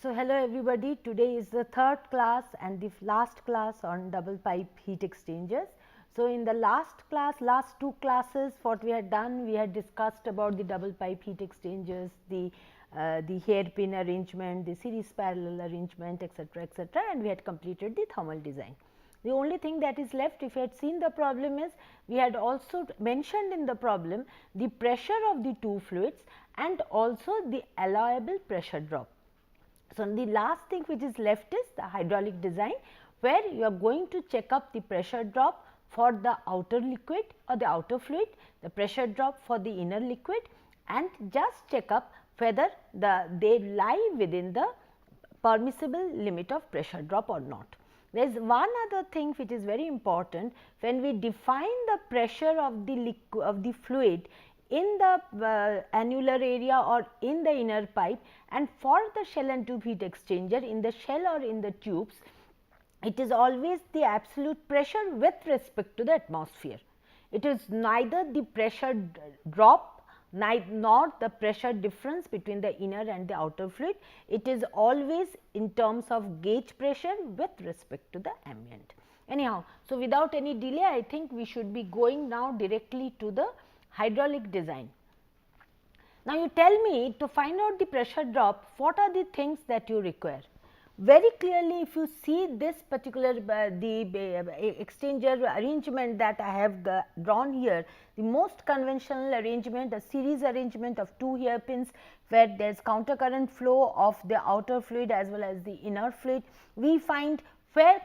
So, hello everybody, today is the third class and the last class on double pipe heat exchangers. So, in the last class, last two classes what we had done, we had discussed about the double pipe heat exchangers, the hairpin arrangement, the series parallel arrangement, etc., and we had completed the thermal design. The only thing that is left, if you had seen the problem, is we had also mentioned in the problem the pressure of the two fluids and also the allowable pressure drop. So, the last thing which is left is the hydraulic design, where you are going to check up the pressure drop for the outer liquid or the outer fluid, the pressure drop for the inner liquid, and just check up whether they lie within the permissible limit of pressure drop or not. There is one other thing which is very important. When we define the pressure of the fluid in the annular area or in the inner pipe, and for the shell and tube heat exchanger in the shell or in the tubes, it is always the absolute pressure with respect to the atmosphere. It is neither the pressure drop nor the pressure difference between the inner and the outer fluid. It is always in terms of gauge pressure with respect to the ambient. Anyhow, so without any delay, I think we should be going now directly to the hydraulic design. Now, you tell me, to find out the pressure drop, what are the things that you require? Very clearly, if you see this particular exchanger arrangement that I have drawn here, the most conventional arrangement, a series arrangement of two hairpins, where there is counter current flow of the outer fluid as well as the inner fluid. We find where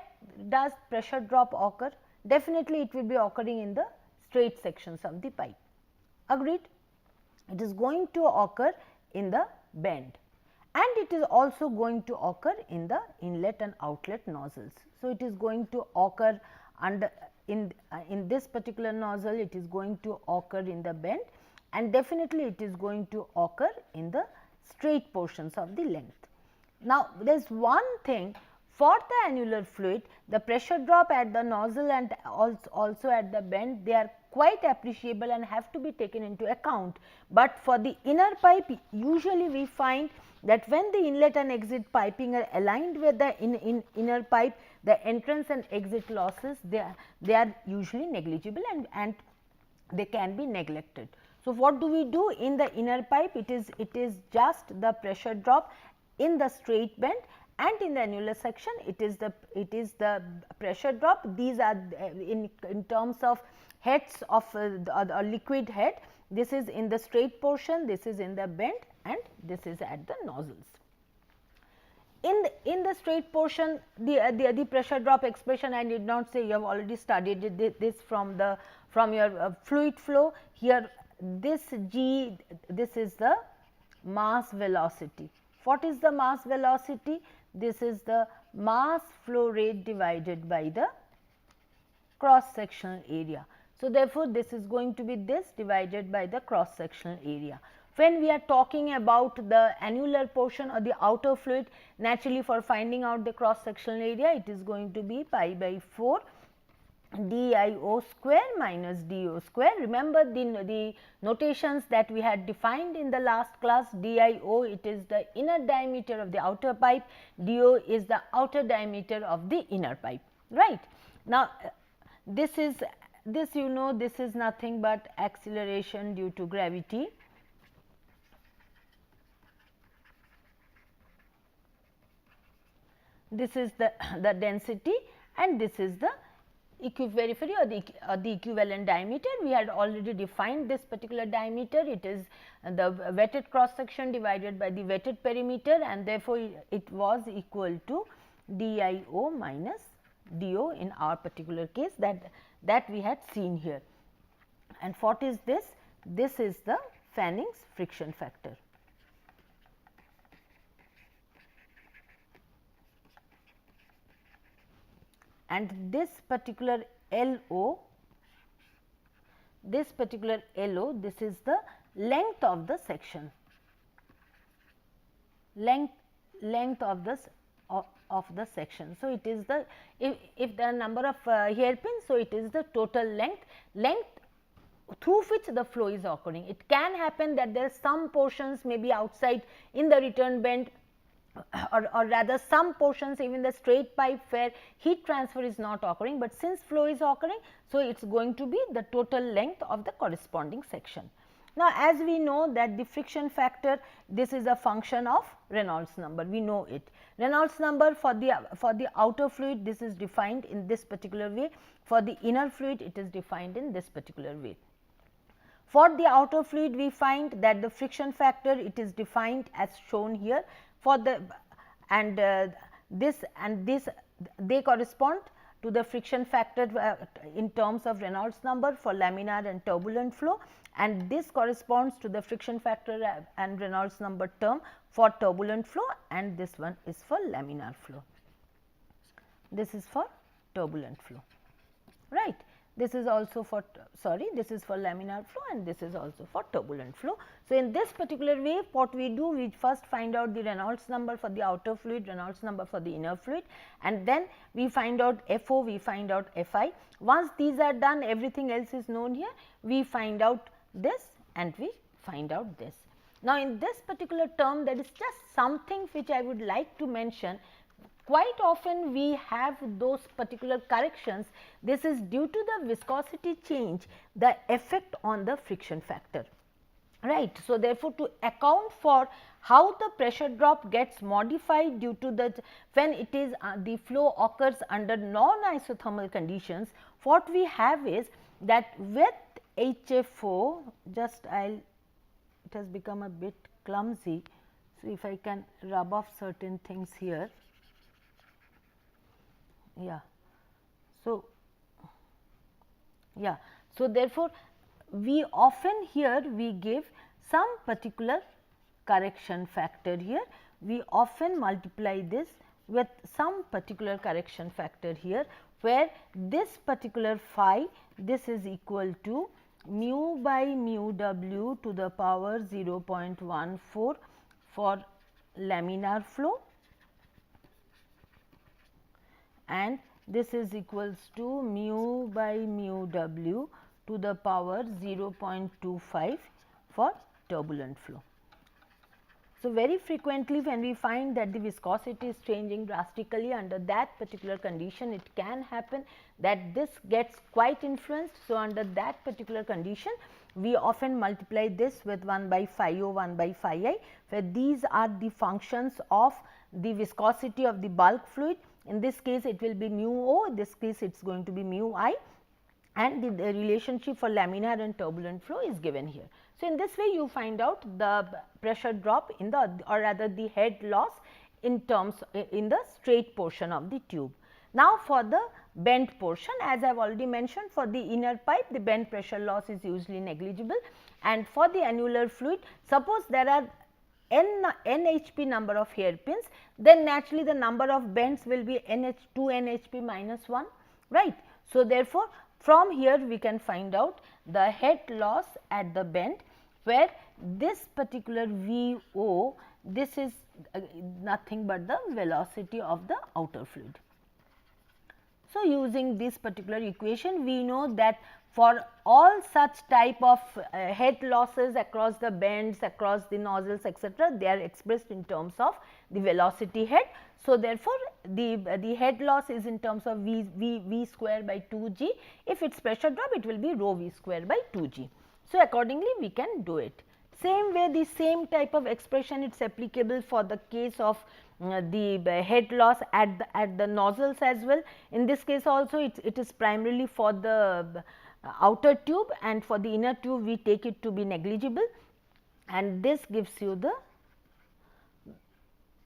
does pressure drop occur? Definitely, it will be occurring in the straight sections of the pipe. Agreed? It is going to occur in the bend, and it is also going to occur in the inlet and outlet nozzles. So, it is going to occur under in this particular nozzle, it is going to occur in the bend, and definitely it is going to occur in the straight portions of the length. Now, there is one thing. For the annular fluid, the pressure drop at the nozzle and also at the bend, they are quite appreciable and have to be taken into account. But for the inner pipe, usually we find that when the inlet and exit piping are aligned with the inner pipe, the entrance and exit losses, they are usually negligible and they can be neglected. So, what do we do in the inner pipe? It is just the pressure drop in the straight bend, and in the annular section it is the pressure drop. These are in terms of heads of the liquid head. This is in the straight portion, this is in the bend, and this is at the nozzles. In the straight portion, the pressure drop expression, I did not say, you have already studied this from your fluid flow. Here this G, this is the mass velocity. What is the mass velocity? This is the mass flow rate divided by the cross sectional area. So, therefore, this is going to be this divided by the cross sectional area. When we are talking about the annular portion or the outer fluid, naturally for finding out the cross sectional area, it is going to be pi by 4 DIO square minus DO square. Remember the notations that we had defined in the last class. DIO, it is the inner diameter of the outer pipe, DO is the outer diameter of the inner pipe, right. Now, this is nothing but acceleration due to gravity. This is the density, and this is the equivalent or the equivalent diameter. We had already defined this particular diameter. It is the wetted cross section divided by the wetted perimeter, and therefore, it was equal to DIO minus DO in our particular case that we had seen here. And what is this? This is the Fanning's friction factor. And this particular LO, this is the length of the section, length of this of the section. So, it is the if the number of hairpins, so it is the total length through which the flow is occurring. It can happen that there are some portions may be outside in the return bend, or rather some portions even the straight pipe where heat transfer is not occurring, but since flow is occurring. So, it is going to be the total length of the corresponding section. Now, as we know that the friction factor, this is a function of Reynolds number, we know it. Reynolds number for the outer fluid, this is defined in this particular way, for the inner fluid it is defined in this particular way. For the outer fluid, we find that the friction factor, it is defined as shown here for the this they correspond to the friction factor in terms of Reynolds number for laminar and turbulent flow, and this corresponds to the friction factor and Reynolds number term for turbulent flow, and this one is for laminar flow. This is for turbulent flow, right. This is also for this is for laminar flow and this is also for turbulent flow. So, in this particular way what we do, we first find out the Reynolds number for the outer fluid, Reynolds number for the inner fluid, and then we find out FO, we find out FI. Once these are done, everything else is known here, we find out this and we find out this. Now, in this particular term, there is just something which I would like to mention. Quite often we have those particular corrections, this is due to the viscosity change, the effect on the friction factor, right. So, therefore, to account for how the pressure drop gets modified due to the when it is the flow occurs under non-isothermal conditions, what we have is that with HFO, just it has become a bit clumsy. So, if I can rub off certain things here. Yeah. So, therefore, we often here we give some particular correction factor here, we often multiply this with some particular correction factor here, where this particular phi, this is equal to mu by mu w to the power 0.14 for laminar flow, and this is equals to mu by mu w to the power 0.25 for turbulent flow. So, very frequently when we find that the viscosity is changing drastically, under that particular condition it can happen that this gets quite influenced. So, under that particular condition we often multiply this with 1 by phi o, 1 by phi I, where these are the functions of the viscosity of the bulk fluid. In this case it will be mu o, in this case it is going to be mu I, and the relationship for laminar and turbulent flow is given here. So, in this way you find out the pressure drop in the, or rather the head loss in terms in the straight portion of the tube. Now, for the bent portion, as I have already mentioned, for the inner pipe the bent pressure loss is usually negligible, and for the annular fluid, suppose there are n HP number of hairpins, then naturally the number of bends will be 2 NHP minus 1, right. So, therefore, from here we can find out the head loss at the bend, where this particular VO, this is nothing but the velocity of the outer fluid. So, using this particular equation, we know that for all such type of head losses across the bends, across the nozzles, etc., they are expressed in terms of the velocity head. So, therefore, the head loss is in terms of V square by 2 g. If it is pressure drop, it will be rho V square by 2 g. So, accordingly we can do it. Same way, the same type of expression it is applicable for the case of the head loss at the nozzles as well. In this case also it is primarily for the outer tube, and for the inner tube we take it to be negligible, and this gives you the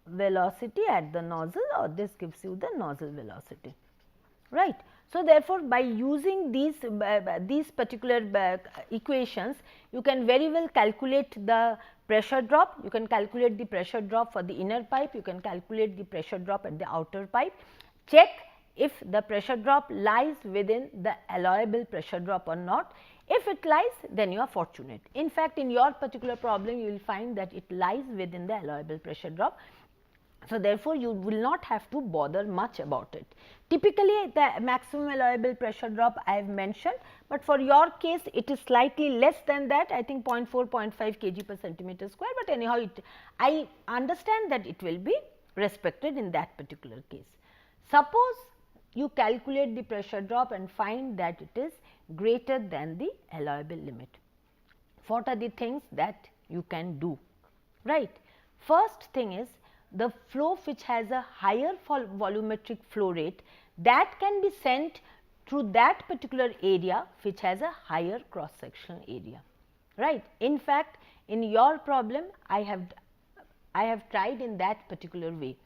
velocity at the nozzle, or this gives you the nozzle velocity, right. So, therefore, by using these particular equations, you can very well calculate the pressure drop, you can calculate the pressure drop for the inner pipe, you can calculate the pressure drop at the outer pipe, check if the pressure drop lies within the allowable pressure drop or not. If it lies, then you are fortunate. In fact, in your particular problem, you will find that it lies within the allowable pressure drop. So, therefore, you will not have to bother much about it. Typically, the maximum allowable pressure drop I have mentioned, but for your case it is slightly less than that, I think 0.4, 0.5 kg per centimeter square, but anyhow I understand that it will be respected in that particular case. Suppose you calculate the pressure drop and find that it is greater than the allowable limit. What are the things that you can do? Right. First thing is, the flow which has a higher volumetric flow rate, that can be sent through that particular area which has a higher cross sectional area. Right. In fact, in your problem I have tried in that particular way.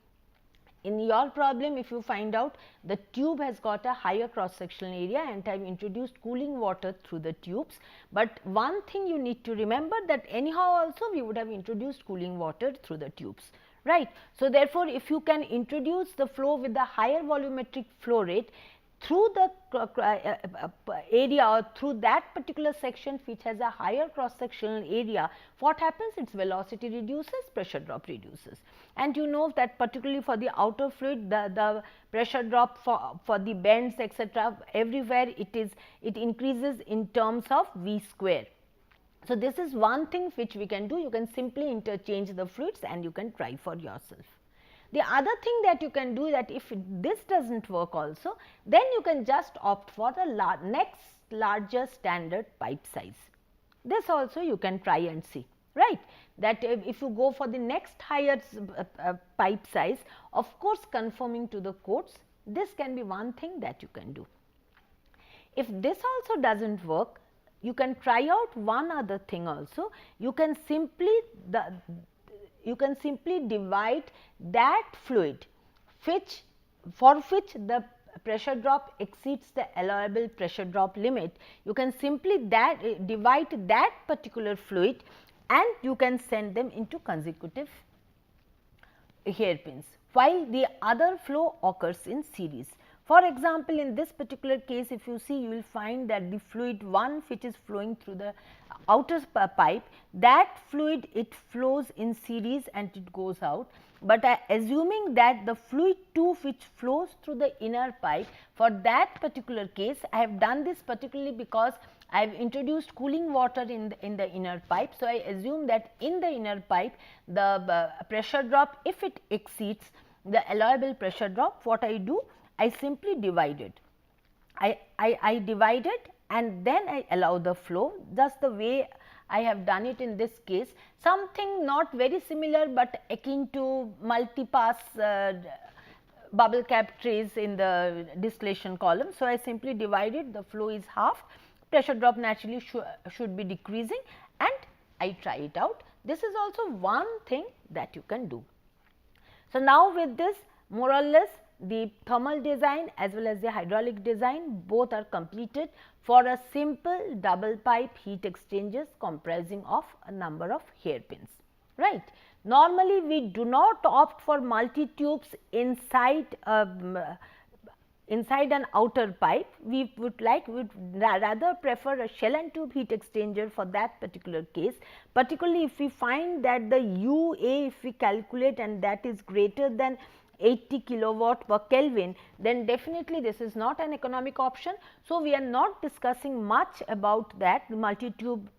In your problem, if you find out the tube has got a higher cross sectional area and I have introduced cooling water through the tubes, but one thing you need to remember, that anyhow also we would have introduced cooling water through the tubes, right. So, therefore, if you can introduce the flow with the higher volumetric flow rate through the area or through that particular section which has a higher cross sectional area, what happens? Its velocity reduces, pressure drop reduces. And you know that particularly for the outer fluid, the pressure drop for the bends, etc., everywhere it increases in terms of V square. So, this is one thing which we can do. You can simply interchange the fluids and you can try for yourself. The other thing that you can do, that if this does not work also, then you can just opt for the next larger standard pipe size. This also you can try and see, right, that if you go for the next higher pipe size, of course conforming to the codes, this can be one thing that you can do. If this also does not work, you can try out one other thing also. You can simply divide that fluid for which the pressure drop exceeds the allowable pressure drop limit. You can simply divide that particular fluid and you can send them into consecutive hairpins, while the other flow occurs in series. For example, in this particular case, if you see, you will find that the fluid 1 which is flowing through the outer pipe, that fluid it flows in series and it goes out. But assuming that the fluid 2 which flows through the inner pipe, for that particular case, I have done this particularly because I have introduced cooling water in the inner pipe. So, I assume that in the inner pipe, the pressure drop, if it exceeds the allowable pressure drop, what I do? I simply divide it. I divide it and then I allow the flow, just the way I have done it in this case, something not very similar, but akin to multi-pass bubble cap trays in the distillation column. So, I simply divide it, the flow is half, pressure drop naturally should be decreasing, and I try it out. This is also one thing that you can do. So, now with this, more or less the thermal design as well as the hydraulic design both are completed for a simple double pipe heat exchangers comprising of a number of hairpins, right. Normally, we do not opt for multi tubes inside an outer pipe. We would rather prefer a shell and tube heat exchanger for that particular case, particularly if we find that the UA, if we calculate and that is greater than 80 kilowatt per Kelvin, then definitely this is not an economic option. So, we are not discussing much about that multi tube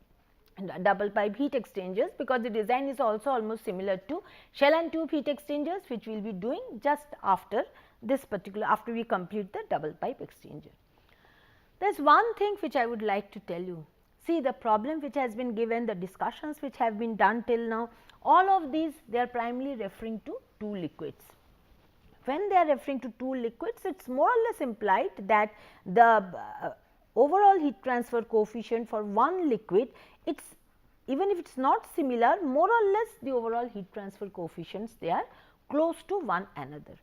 double pipe heat exchangers, because the design is also almost similar to shell and tube heat exchangers, which we will be doing just after this particular, after we complete the double pipe exchanger. There is one thing which I would like to tell you. See, the problem which has been given, the discussions which have been done till now, all of these they are primarily referring to two liquids. When they are referring to two liquids, it is more or less implied that the overall heat transfer coefficient for one liquid, it is, even if it is not similar, more or less the overall heat transfer coefficients, they are close to one another.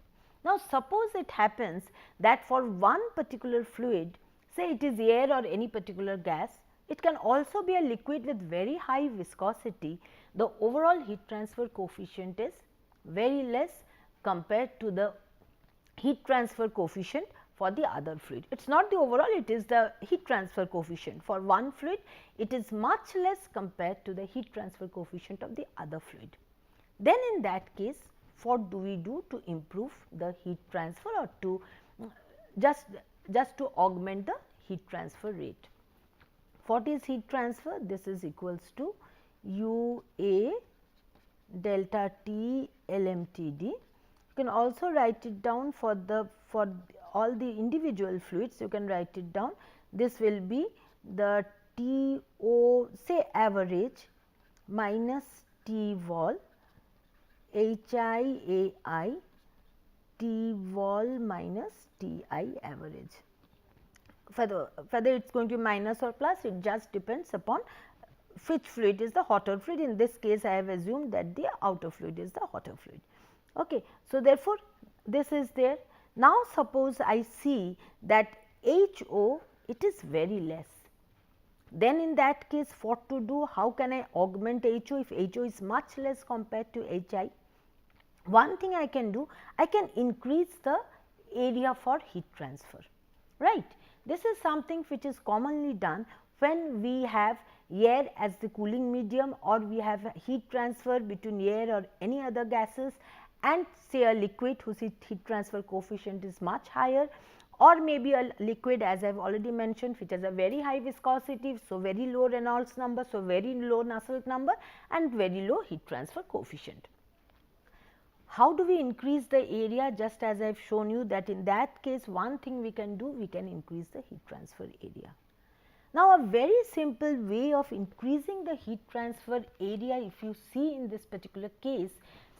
Now, suppose it happens that for one particular fluid, say it is air or any particular gas, it can also be a liquid with very high viscosity, the overall heat transfer coefficient is very less compared to the heat transfer coefficient for the other fluid. It is not the overall, it is the heat transfer coefficient. For one fluid, it is much less compared to the heat transfer coefficient of the other fluid. Then in that case, what do we do to improve the heat transfer, or to just to augment the heat transfer rate? What is heat transfer? This is equals to UA delta T LMTD. You can also write it down for all the individual fluids. You can write it down. This will be the TO, say average, minus T vol HIAI T vol minus Ti average. Whether it is going to be minus or plus, it just depends upon which fluid is the hotter fluid. In this case, I have assumed that the outer fluid is the hotter fluid. Okay. So, therefore, this is there. Now, suppose I see that HO, it is very less. Then in that case, what to do? How can I augment HO if HO is much less compared to HI? One thing I can do, I can increase the area for heat transfer, right. This is something which is commonly done when we have air as the cooling medium, or we have heat transfer between air or any other gases and say a liquid whose heat transfer coefficient is much higher, or maybe a liquid, as I have already mentioned, which has a very high viscosity. So, very low Reynolds number, so very low Nusselt number and very low heat transfer coefficient. How do we increase the area? Just as I have shown you that in that case, one thing we can do, we can increase the heat transfer area. Now, a very simple way of increasing the heat transfer area, if you see in this particular case,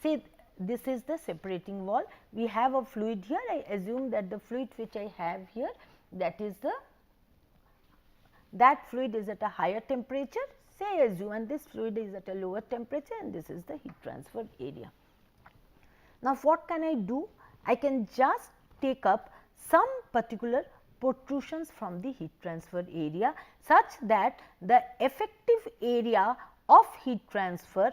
say this is the separating wall. We have a fluid here. I assume that the fluid which I have here, that fluid is at a higher temperature, say I assume, and this fluid is at a lower temperature, and this is the heat transfer area. Now, what can I do? I can just take up some particular protrusions from the heat transfer area, such that the effective area of heat transfer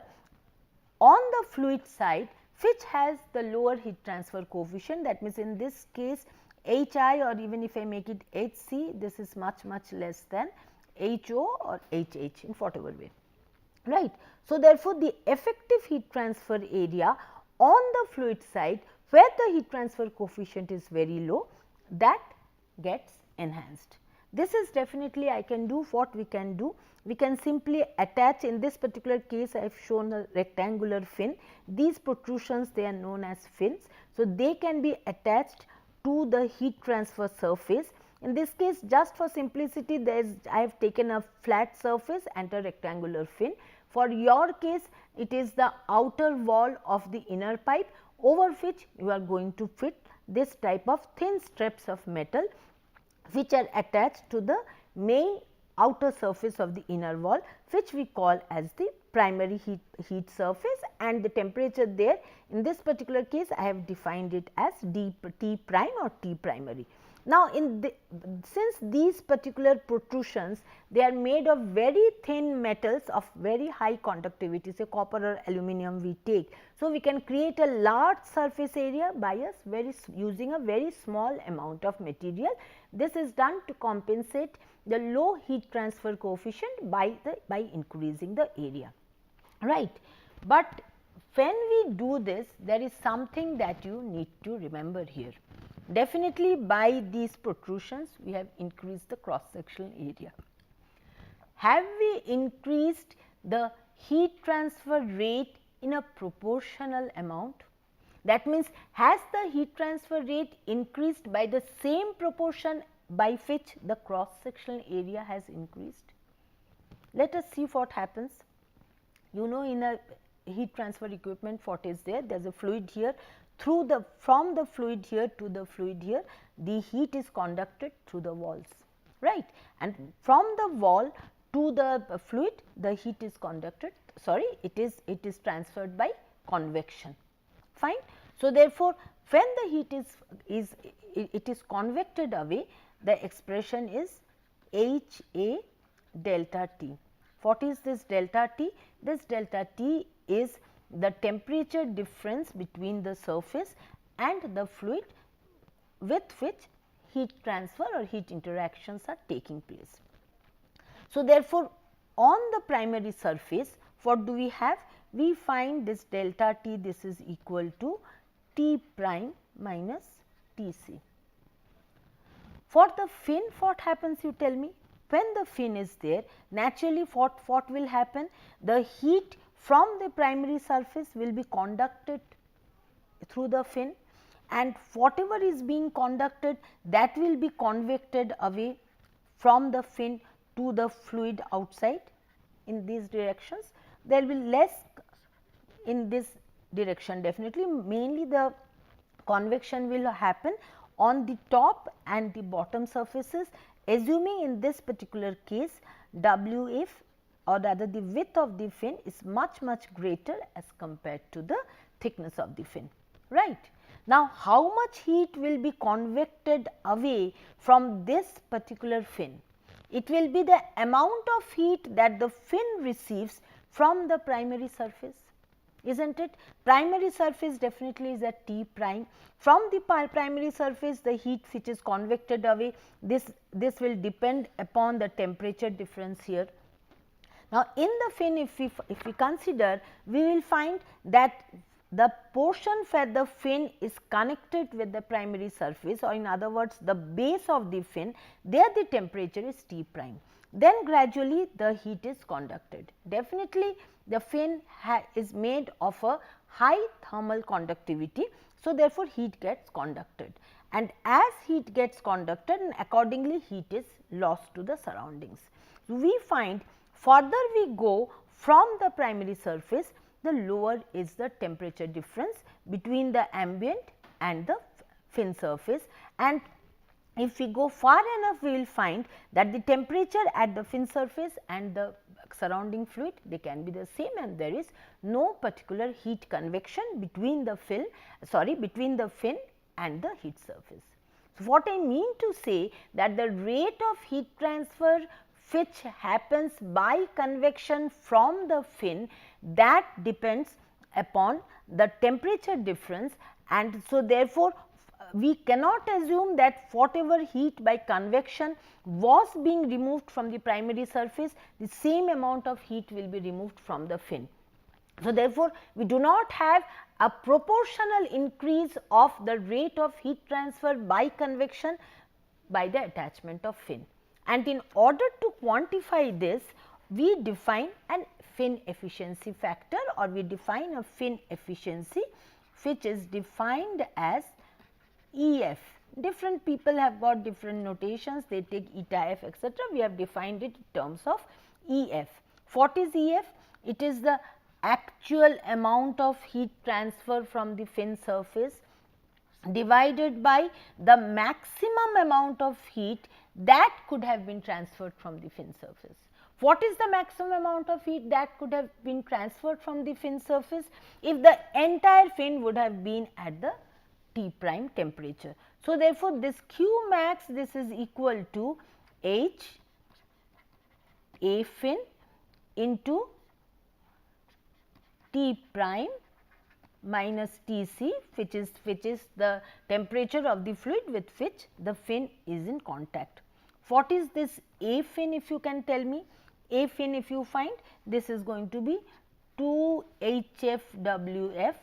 on the fluid side, which has the lower heat transfer coefficient, that means in this case HI, or even if I make it HC, this is much less than HO or HH in whatever way, right. So, therefore, the effective heat transfer area on the fluid side, where the heat transfer coefficient is very low, that gets enhanced. This is definitely I can do. What we can do? We can simply attach, in this particular case I have shown a rectangular fin. These protrusions, they are known as fins. So, they can be attached to the heat transfer surface. In this case, just for simplicity, I have taken a flat surface and a rectangular fin. For your case, it is the outer wall of the inner pipe, over which you are going to fit this type of thin strips of metal, which are attached to the main outer surface of the inner wall, which we call as the primary heat surface, and the temperature there, in this particular case I have defined it as T prime or T primary. Now, since these particular protrusions, they are made of very thin metals of very high conductivity, say copper or aluminum we take. So, we can create a large surface area by using a very small amount of material. This is done to compensate the low heat transfer coefficient by increasing the area, right. But when we do this, there is something that you need to remember here. Definitely by these protrusions, we have increased the cross sectional area. Have we increased the heat transfer rate in a proportional amount? That means, has the heat transfer rate increased by the same proportion by which the cross sectional area has increased? Let us see what happens. You know, in a heat transfer equipment, what is there? There is a fluid here. From the fluid here to the fluid here, the heat is conducted through the walls, right, and from the wall to the fluid, the heat is conducted, it is transferred by convection, fine. So, therefore, when the heat is convected away, the expression is H A delta T. What is this delta T? This delta T is the temperature difference between the surface and the fluid with which heat transfer or heat interactions are taking place. So, therefore, on the primary surface, what do we have? We find this delta T, this is equal to T prime minus T c. For the fin, what happens, you tell me? When the fin is there, naturally what will happen? The heat from the primary surface will be conducted through the fin, and whatever is being conducted, that will be convected away from the fin to the fluid outside in these directions. There will be less in this direction, definitely mainly the convection will happen on the top and the bottom surfaces, assuming in this particular case WF or rather the width of the fin is much greater as compared to the thickness of the fin, right. Now, how much heat will be convected away from this particular fin? It will be the amount of heat that the fin receives from the primary surface, isn't it? Primary surface definitely is at T prime. From the primary surface, the heat which is convected away, this will depend upon the temperature difference here. Now, in the fin, if we consider, we will find that the portion where the fin is connected with the primary surface, or in other words the base of the fin, there the temperature is T prime. Then gradually the heat is conducted. Definitely the fin is made of a high thermal conductivity. So, therefore, heat gets conducted, and as heat gets conducted, and accordingly heat is lost to the surroundings. We find further we go from the primary surface, the lower is the temperature difference between the ambient and the fin surface, and if we go far enough, we will find that the temperature at the fin surface and the surrounding fluid, they can be the same, and there is no particular heat convection between the fin and the heat surface. So, what I mean to say that the rate of heat transfer which happens by convection from the fin, that depends upon the temperature difference, and so therefore, we cannot assume that whatever heat by convection was being removed from the primary surface, the same amount of heat will be removed from the fin. So, therefore, we do not have a proportional increase of the rate of heat transfer by convection by the attachment of fin. And in order to quantify this, we define an fin efficiency factor, or we define a fin efficiency which is defined as EF. Different people have got different notations, they take eta f etc. We have defined it in terms of EF. What is EF? It is the actual amount of heat transfer from the fin surface divided by the maximum amount of heat that could have been transferred from the fin surface. What is the maximum amount of heat that could have been transferred from the fin surface if the entire fin would have been at the T prime temperature. So, therefore, this Q max, this is equal to H A fin into T prime minus T c, which is the temperature of the fluid with which the fin is in contact. What is this A fin, if you can tell me? A fin, if you find, this is going to be 2 HFWF.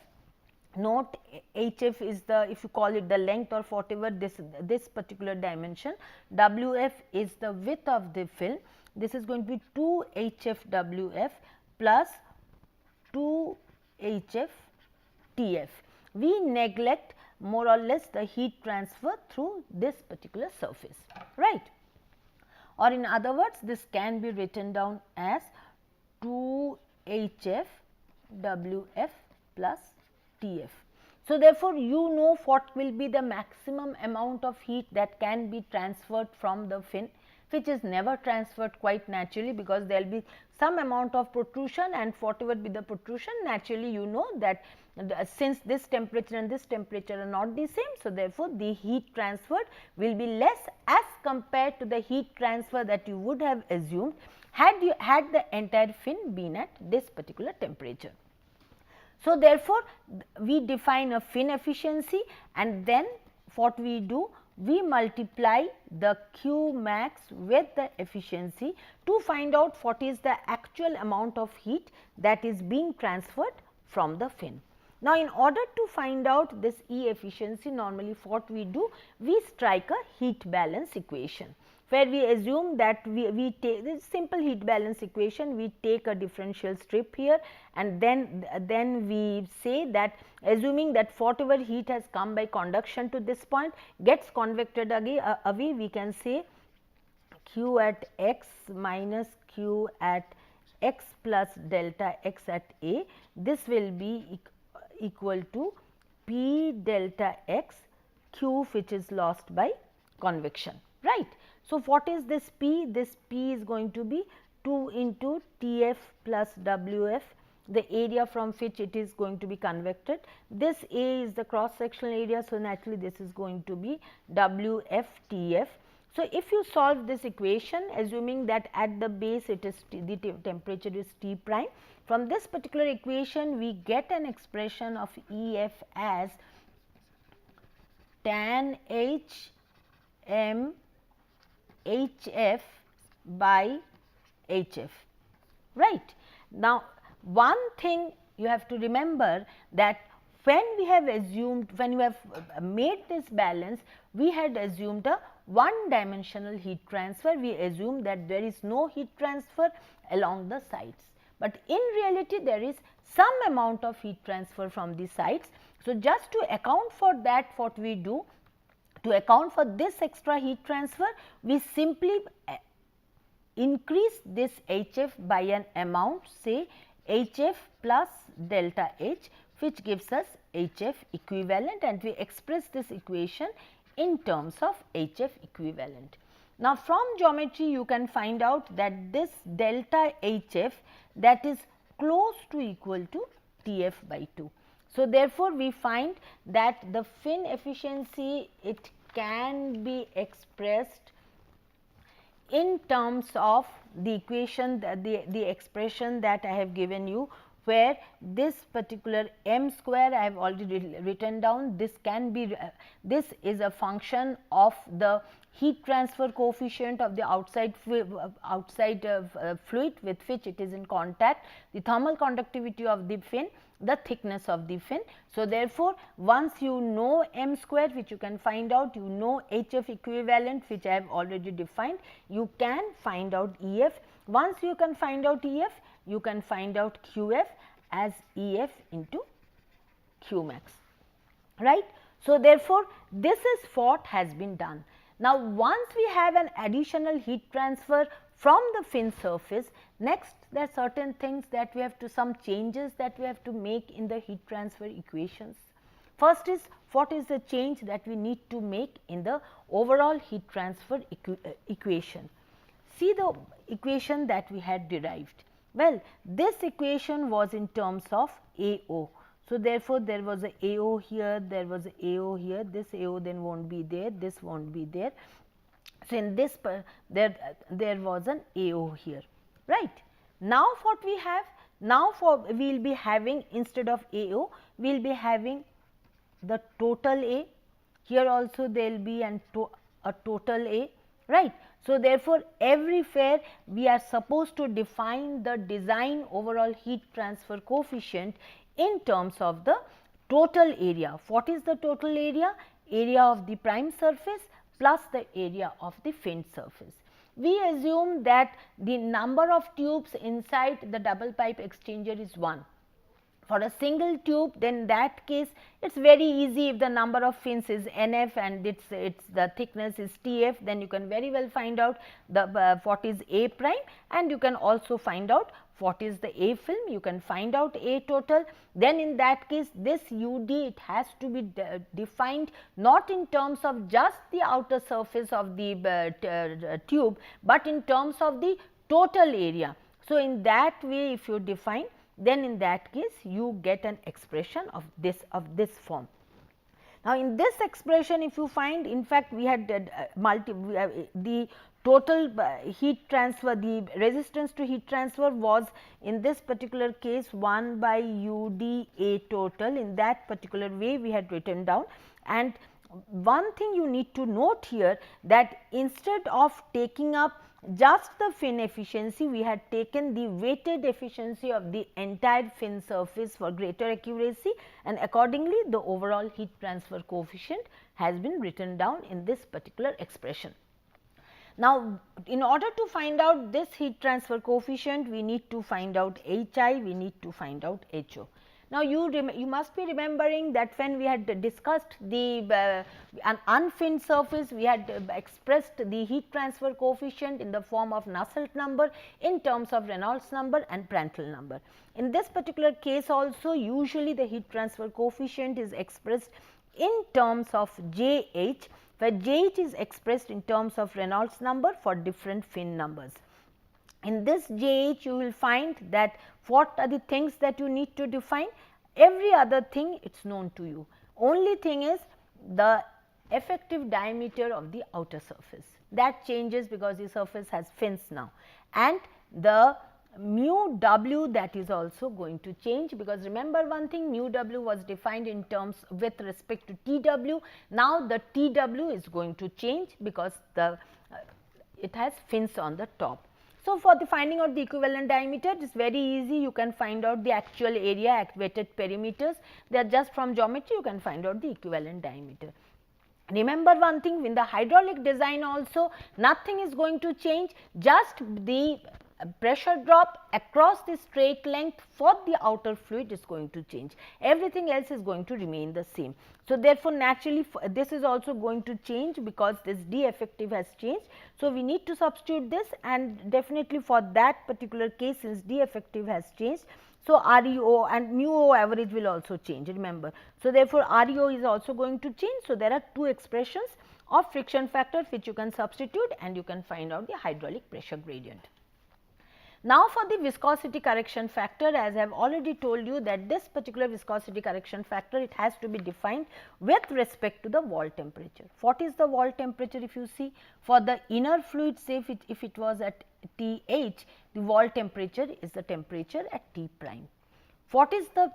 Note HF is the, if you call it the length or whatever, this particular dimension, WF is the width of the film. This is going to be 2 HFWF plus 2 HFTF. We neglect more or less the heat transfer through this particular surface, right. Or in other words, this can be written down as 2 HFWF plus TF. So, therefore, you know what will be the maximum amount of heat that can be transferred from the fin, which is never transferred quite naturally, because there will be some amount of protrusion, and whatever be the protrusion, naturally you know that since this temperature and this temperature are not the same. So, therefore, the heat transferred will be less as compared to the heat transfer that you would have assumed had the entire fin been at this particular temperature. So, therefore, we define a fin efficiency, and then what we do? We multiply the Q max with the efficiency to find out what is the actual amount of heat that is being transferred from the fin. Now, in order to find out this E efficiency, normally what we do? We strike a heat balance equation. where we assume that we take this simple heat balance equation, we take a differential strip here, and then we say that assuming that whatever heat has come by conduction to this point gets convected away, we can say q at x minus q at x plus delta x at A, this will be equal to P delta x q, which is lost by convection, right. So, what is this P? This P is going to be 2 into T f plus W f, the area from which it is going to be convected. This A is the cross sectional area. So, naturally, this is going to be W f T f. So, if you solve this equation, assuming that at the base it is the temperature is T prime, from this particular equation we get an expression of E f as tan H m H f by H f, right. Now, one thing you have to remember that when we have assumed, when we have made this balance, we had assumed a one dimensional heat transfer. We assume that there is no heat transfer along the sides, but in reality there is some amount of heat transfer from the sides. So, just to account for that, what we do, to account for this extra heat transfer, we simply increase this H f by an amount, say H f plus delta H, which gives us H f equivalent, and we express this equation in terms of H f equivalent. Now, from geometry you can find out that this delta H f, that is close to equal to T f by 2. So, therefore, we find that the fin efficiency, it can be expressed in terms of the equation, the expression that I have given you, where this particular m square I have already written down. This can be, this is a function of the heat transfer coefficient of the outside fluid with which it is in contact, the thermal conductivity of the fin, the thickness of the fin. So, therefore, once you know m square, which you can find out, you know H f equivalent, which I have already defined, you can find out E f. Once you can find out E f, you can find out Q f as E f into Q max, right. So, therefore, this is what has been done. Now, once we have an additional heat transfer from the fin surface, next there are certain things that we have to, some changes that we have to make in the heat transfer equations. First is, what is the change that we need to make in the overall heat transfer equation. See the equation that we had derived. Well, this equation was in terms of AO. So, therefore, there was a AO here, there was a AO here, this AO then will not be there, this will not be there. So, in this there was an AO here, right. Now, what we have, now we will be having, instead of AO, we will be having the total A, here also there will be a total A, right. So, therefore, everywhere we are supposed to define the design overall heat transfer coefficient in terms of the total area. What is the total area? Area of the prime surface plus the area of the fin surface. We assume that the number of tubes inside the double pipe exchanger is 1. For a single tube, then that case it is very easy. If the number of fins is NF and its the thickness is TF, then you can very well find out the what is A prime, and you can also find out what is the A film, you can find out A total. Then in that case, this UD, it has to be defined not in terms of just the outer surface of the tube, but in terms of the total area. So, in that way, if you define, then in that case you get an expression of this form. Now, in this expression, if you find, in fact, we had the total heat transfer, the resistance to heat transfer was in this particular case 1 by UD A total. In that particular way we had written down, and one thing you need to note here, that instead of taking up just the fin efficiency, we had taken the weighted efficiency of the entire fin surface for greater accuracy, and accordingly the overall heat transfer coefficient has been written down in this particular expression. Now, in order to find out this heat transfer coefficient, we need to find out HI, we need to find out HO. Now, you must be remembering that when we had discussed the an unfinned surface, we had expressed the heat transfer coefficient in the form of Nusselt number in terms of Reynolds number and Prandtl number. In this particular case also, usually the heat transfer coefficient is expressed in terms of JH, where JH is expressed in terms of Reynolds number for different Finn numbers. In this JH, you will find that what are the things that you need to define? Every other thing it is known to you. Only thing is the effective diameter of the outer surface, that changes because the surface has fins now, and the mu w, that is also going to change, because remember one thing, mu w was defined in terms with respect to T w. Now, the T w is going to change because the it has fins on the top. So, for the finding out the equivalent diameter, it is very easy. You can find out the actual area at weighted perimeters. They are just from geometry, you can find out the equivalent diameter. Remember one thing, in the hydraulic design also, nothing is going to change, just the pressure drop across the straight length for the outer fluid is going to change. Everything else is going to remain the same. So, therefore, naturally this is also going to change because this D effective has changed. So, we need to substitute this, and definitely for that particular case, since D effective has changed, so REO and mu O average will also change, remember. So, therefore, REO is also going to change. So, there are two expressions of friction factor which you can substitute, and you can find out the hydraulic pressure gradient. Now, for the viscosity correction factor, as I have already told you that this particular viscosity correction factor, it has to be defined with respect to the wall temperature. What is the wall temperature? If you see, for the inner fluid, say if it was at TH, the wall temperature is the temperature at T prime. What is the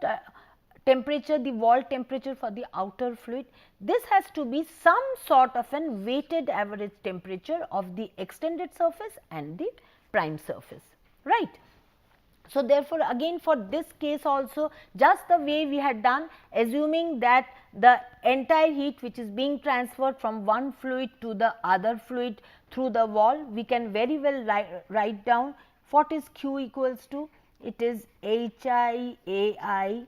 temperature, the wall temperature for the outer fluid? This has to be some sort of an weighted average temperature of the extended surface and the prime surface, right. So, therefore, again for this case also, just the way we had done, assuming that the entire heat which is being transferred from one fluid to the other fluid through the wall, we can very well write down what is Q equals to. It is HI AI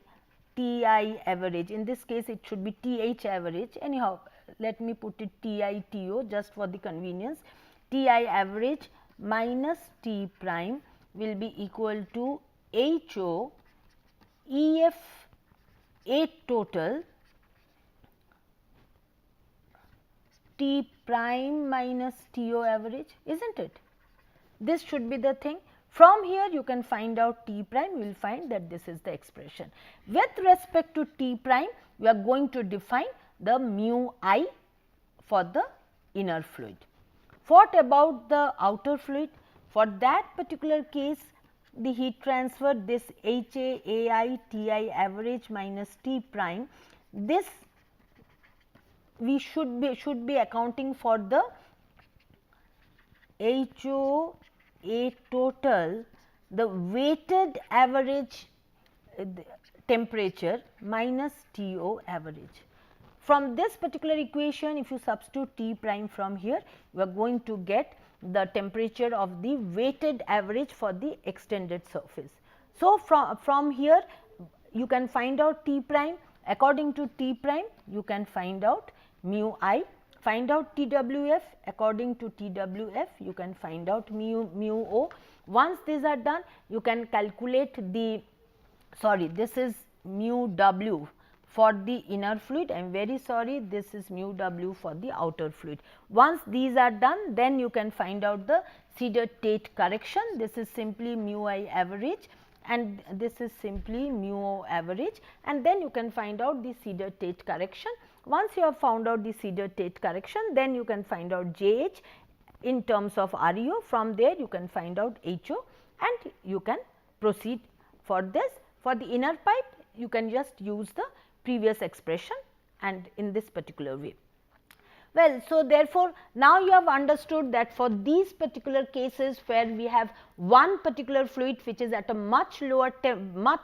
TI average. In this case, it should be TH average. Anyhow, let me put it TI TO just for the convenience. TI average minus T prime will be equal to HO EF 8 total T prime minus TO average, isn't it? This should be the thing. From here you can find out T prime, you will find that this is the expression. With respect to T prime, we are going to define the mu I for the inner fluid. What about the outer fluid? For that particular case, the heat transfer, this HA AI TI average minus T prime, this we should be accounting for the HO A total, the weighted average temperature minus TO average. From this particular equation, if you substitute T prime from here, you are going to get the temperature of the weighted average for the extended surface. So, from here you can find out T prime. According to T prime, you can find out mu I, find out TWF. According to TWF, you can find out mu O. Once these are done, you can calculate the, this is mu W for the inner fluid. I am very sorry, this is mu W for the outer fluid. Once these are done, then you can find out the Cedar-Tate correction. This is simply mu I average, and this is simply mu O average, and then you can find out the Cedar-Tate correction. Once you have found out the Cedar-Tate correction, then you can find out JH in terms of REO. From there you can find out HO, and you can proceed for this. For the inner pipe, you can just use the previous expression and in this particular way. Well, so therefore, now you have understood that for these particular cases where we have one particular fluid which is at a much lower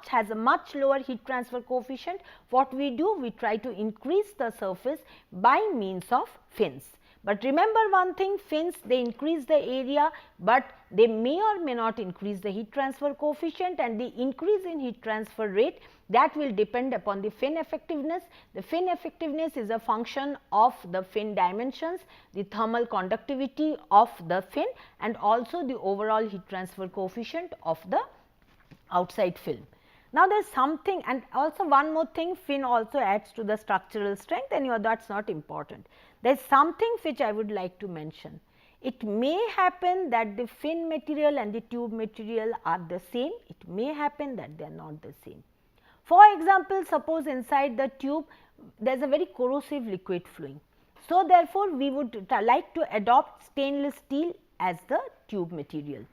has a much lower heat transfer coefficient, what we do? We try to increase the surface by means of fins. But remember one thing, fins, they increase the area, but they may or may not increase the heat transfer coefficient, and the increase in heat transfer rate, that will depend upon the fin effectiveness. The fin effectiveness is a function of the fin dimensions, the thermal conductivity of the fin, and also the overall heat transfer coefficient of the outside film. Now, there is something, and also one more thing, fin also adds to the structural strength, and that is not important. There is something which I would like to mention. It may happen that the fin material and the tube material are the same, it may happen that they are not the same. For example, suppose inside the tube there is a very corrosive liquid flowing. So, therefore, we would like to adopt stainless steel as the tube material,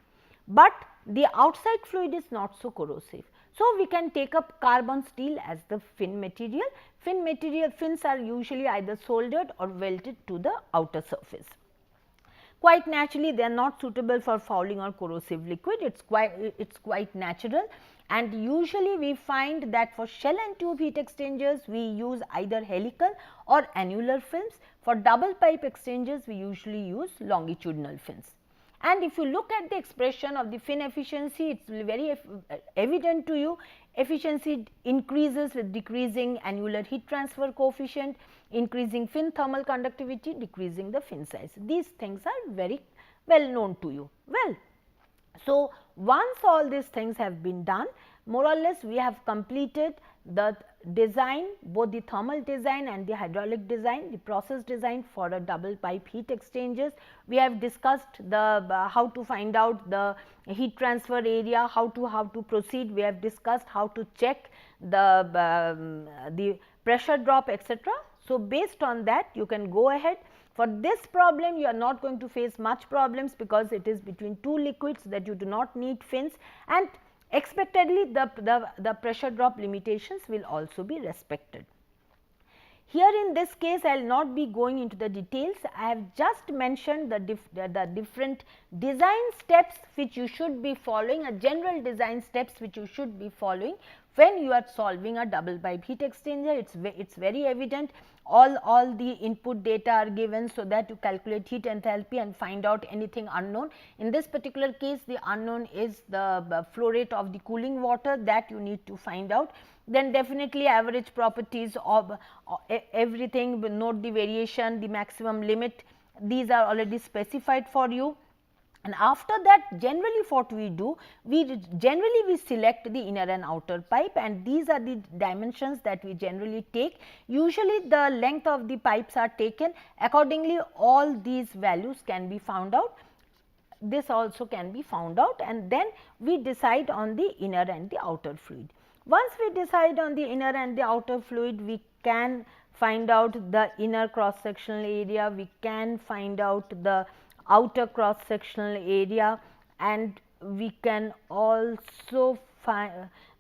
but the outside fluid is not so corrosive. So, we can take up carbon steel as the fin material. Fins are usually either soldered or welded to the outer surface. Quite naturally, they are not suitable for fouling or corrosive liquid, it is quite natural, and usually we find that for shell and tube heat exchangers we use either helical or annular fins. For double pipe exchangers we usually use longitudinal fins. And if you look at the expression of the fin efficiency, it is very evident to you. Efficiency increases with decreasing annular heat transfer coefficient, increasing fin thermal conductivity, decreasing the fin size. These things are very well known to you. Well, so once all these things have been done, more or less we have completed the design, both the thermal design and the hydraulic design, the process design for a double pipe heat exchangers. We have discussed the how to find out the heat transfer area, how to proceed. We have discussed how to check the pressure drop, etc. So, based on that you can go ahead. For this problem you are not going to face much problems, because it is between two liquids that you do not need fins, and expectedly the pressure drop limitations will also be respected. Here in this case I will not be going into the details, I have just mentioned the different design steps which you should be following, a general design steps which you should be following when you are solving a double pipe heat exchanger. It's very evident, all the input data are given, so that you calculate heat enthalpy and find out anything unknown. In this particular case the unknown is the flow rate of the cooling water, that you need to find out. Then definitely average properties of everything, note the variation, the maximum limit, these are already specified for you. And after that, generally what we do, we select the inner and outer pipe, and these are the dimensions that we generally take. Usually the length of the pipes are taken, accordingly all these values can be found out, this also can be found out, and then we decide on the inner and the outer fluid. Once we decide on the inner and the outer fluid, we can find out the inner cross sectional area, we can find out the outer cross sectional area, and we can also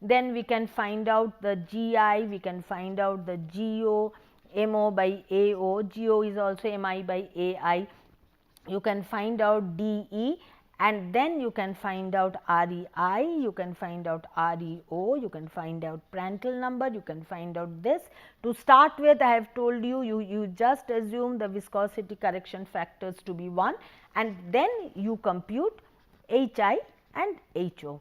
then we can find out the GI, we can find out the GO, MO by AO, GO is also MI by AI, you can find out DE, and then you can find out REI, you can find out REO, you can find out Prandtl number, you can find out this. To start with, I have told you, you just assume the viscosity correction factors to be 1, and then you compute HI and HO,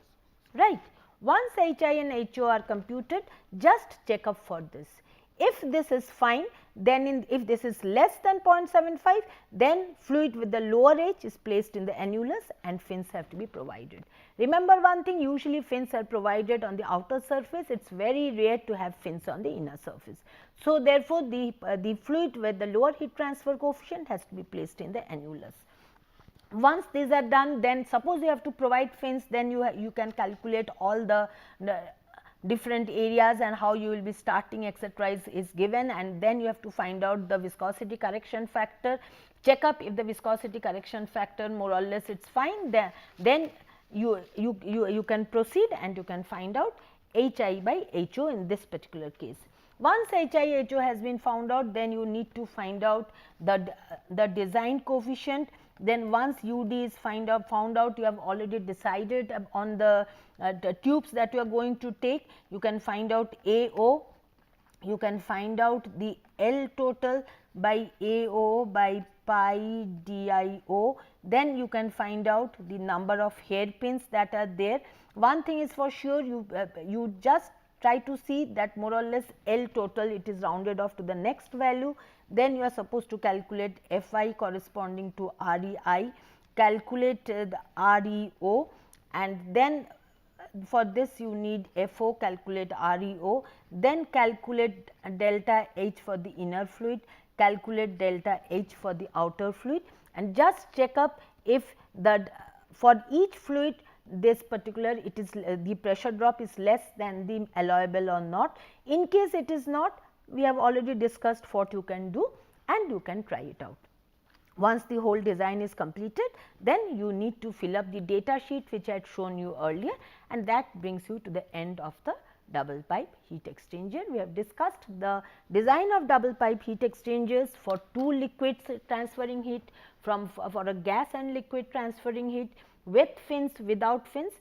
right. Once HI and HO are computed, just check up for this. If this is fine, then if this is less than 0.75, then fluid with the lower H is placed in the annulus and fins have to be provided. Remember one thing, usually fins are provided on the outer surface, it is very rare to have fins on the inner surface. So, therefore, the fluid with the lower heat transfer coefficient has to be placed in the annulus. Once these are done, then suppose you have to provide fins, then you can calculate all the different areas and how you will be starting, etc. is given, and then you have to find out the viscosity correction factor, check up if the viscosity correction factor more or less it's fine, then you can proceed and you can find out HI by HO in this particular case. Once HI HO has been found out, then you need to find out the design coefficient. Then once UD is found out, you have already decided on the tubes that you are going to take. You can find out AO, you can find out the L total, by AO by pi DIO, then you can find out the number of hairpins that are there. One thing is for sure, you just try to see that more or less L total, it is rounded off to the next value. Then you are supposed to calculate Fi corresponding to REI, calculate the REO, and then for this you need FO, calculate REO, then calculate delta H for the inner fluid, calculate delta H for the outer fluid, and just check up if for each fluid this particular it is the pressure drop is less than the allowable or not. In case it is not, we have already discussed what you can do and you can try it out. Once the whole design is completed, then you need to fill up the data sheet which I had shown you earlier, and that brings you to the end of the double pipe heat exchanger. We have discussed the design of double pipe heat exchangers for two liquids transferring heat, for a gas and liquid transferring heat, with fins, without fins,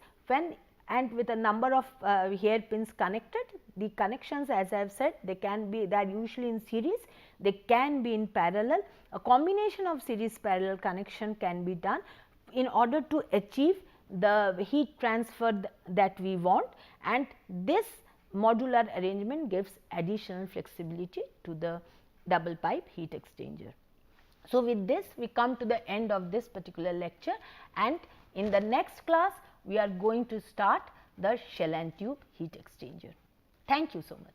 and with a number of hairpins connected. The connections, as I have said, they are usually in series, they can be in parallel. A combination of series parallel connection can be done in order to achieve the heat transfer that we want, and this modular arrangement gives additional flexibility to the double pipe heat exchanger. So, with this we come to the end of this particular lecture, and in the next class we are going to start the shell and tube heat exchanger. Thank you so much.